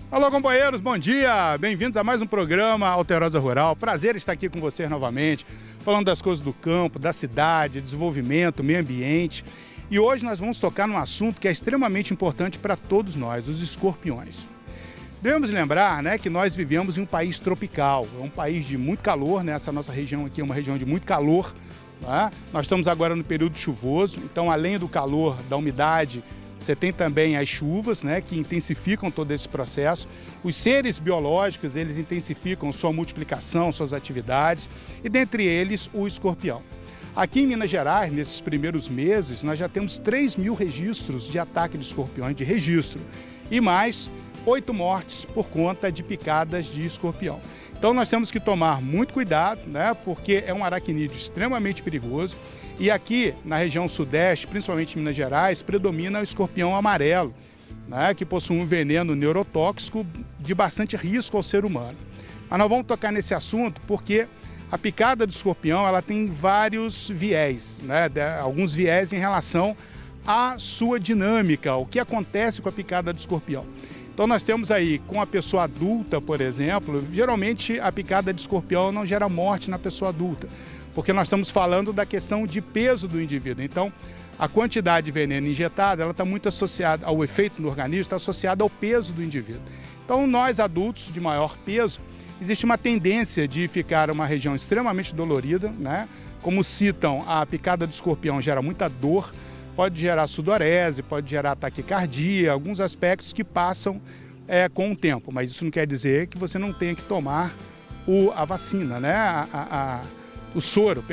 Alô, companheiros, bom dia! Bem-vindos a mais um programa Alterosa Rural. Prazer estar aqui com vocês novamente, falando das coisas do campo, da cidade, desenvolvimento, meio ambiente. E hoje nós vamos tocar num assunto que é extremamente importante para todos nós, os escorpiões. Devemos lembrar, que nós vivemos em um país tropical, é um país de muito calor, Essa nossa região aqui é uma região de muito calor. Nós estamos agora no período chuvoso, então além do calor, da umidade, você tem também as chuvas, que intensificam todo esse processo. Os seres biológicos, eles intensificam sua multiplicação, suas atividades, e dentre eles o escorpião. Aqui em Minas Gerais, nesses primeiros meses, nós já temos 3.000 registros de ataque de escorpiões, de registro, e mais 8 mortes por conta de picadas de escorpião. Então nós temos que tomar muito cuidado, porque é um aracnídeo extremamente perigoso. E aqui na região sudeste, principalmente em Minas Gerais, predomina o escorpião amarelo, que possui um veneno neurotóxico de bastante risco ao ser humano. Mas nós vamos tocar nesse assunto porque a picada do escorpião ela tem vários viés, alguns viés em relação à sua dinâmica, o que acontece com a picada do escorpião. Então nós temos aí, com a pessoa adulta, por exemplo, geralmente a picada de escorpião não gera morte na pessoa adulta, porque nós estamos falando da questão de peso do indivíduo. Então, a quantidade de veneno injetado, ela está muito associada ao efeito no organismo, está associada ao peso do indivíduo. Então, nós adultos de maior peso, existe uma tendência de ficar uma região extremamente dolorida, Como citam, a picada do escorpião gera muita dor, pode gerar sudorese, pode gerar taquicardia, alguns aspectos que passam com o tempo, mas isso não quer dizer que você não tenha que tomar a vacina, o soro,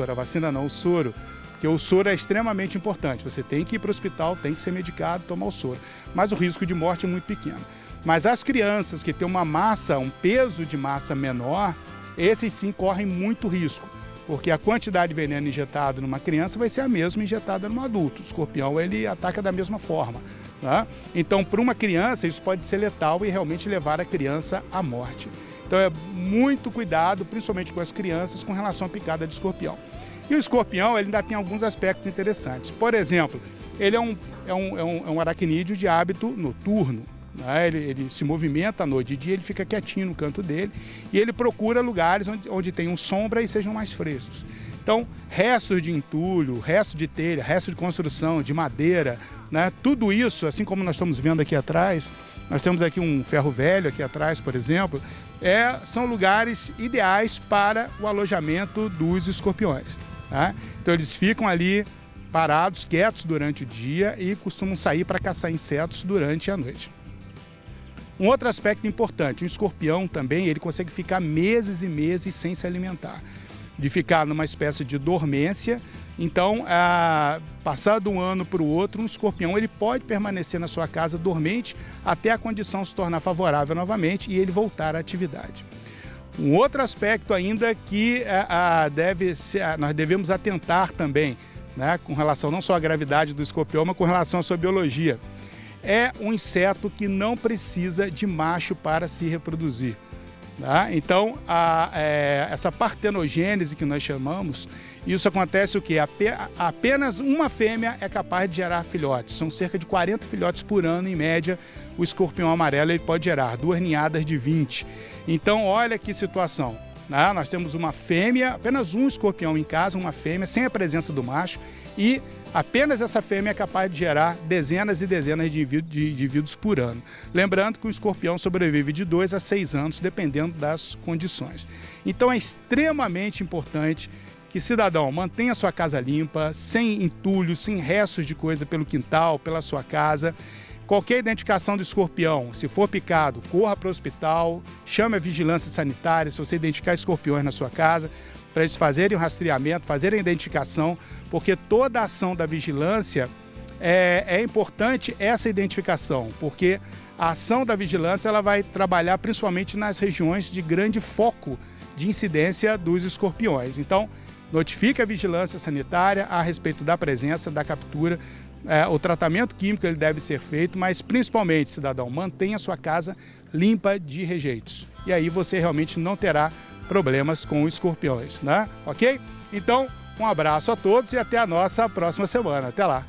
a vacina não, o soro, porque o soro é extremamente importante, você tem que ir para o hospital, tem que ser medicado, tomar o soro, mas o risco de morte é muito pequeno. Mas as crianças que têm uma massa, um peso de massa menor, esses sim correm muito risco, porque a quantidade de veneno injetado numa criança vai ser a mesma injetada num adulto. O escorpião ele ataca da mesma forma. Então, para uma criança, isso pode ser letal e realmente levar a criança à morte. Então, é muito cuidado, principalmente com as crianças, com relação à picada de escorpião. E o escorpião ele ainda tem alguns aspectos interessantes. Por exemplo, ele é um aracnídeo de hábito noturno. Ele se movimenta à noite, de dia ele fica quietinho no canto dele e ele procura lugares onde tenham sombra e sejam mais frescos. Então, restos de entulho, resto de telha, resto de construção, de madeira, tudo isso, assim como nós estamos vendo aqui atrás, nós temos aqui um ferro velho aqui atrás, por exemplo, são lugares ideais para o alojamento dos escorpiões. Então, eles ficam ali parados, quietos durante o dia e costumam sair para caçar insetos durante a noite. Um outro aspecto importante, o escorpião também, ele consegue ficar meses e meses sem se alimentar, de ficar numa espécie de dormência. Então, passado um ano para o outro, um escorpião ele pode permanecer na sua casa dormente até a condição se tornar favorável novamente e ele voltar à atividade. Um outro aspecto ainda que nós devemos atentar também, com relação não só à gravidade do escorpião, mas com relação à sua biologia. É um inseto que não precisa de macho para se reproduzir. Então, essa partenogênese que nós chamamos, isso acontece o quê? Apenas uma fêmea é capaz de gerar filhotes. São cerca de 40 filhotes por ano, em média, o escorpião amarelo ele pode gerar 2 ninhadas de 20. Então, olha que situação. Nós temos uma fêmea, apenas um escorpião em casa, uma fêmea, sem a presença do macho, e apenas essa fêmea é capaz de gerar dezenas e dezenas de indivíduos por ano. Lembrando que o escorpião sobrevive de 2 a 6 anos, dependendo das condições. Então é extremamente importante que cidadão mantenha sua casa limpa, sem entulho, sem restos de coisa pelo quintal, pela sua casa. Qualquer identificação do escorpião, se for picado, corra para o hospital, chame a vigilância sanitária, se você identificar escorpiões na sua casa, para eles fazerem o rastreamento, fazerem a identificação, porque toda a ação da vigilância é importante essa identificação, porque a ação da vigilância ela vai trabalhar principalmente nas regiões de grande foco de incidência dos escorpiões. Então, notifique a vigilância sanitária a respeito da presença, da captura. O tratamento químico ele deve ser feito, mas principalmente, cidadão, mantenha sua casa limpa de rejeitos. E aí você realmente não terá problemas com escorpiões, Ok? Então, um abraço a todos e até a nossa próxima semana. Até lá!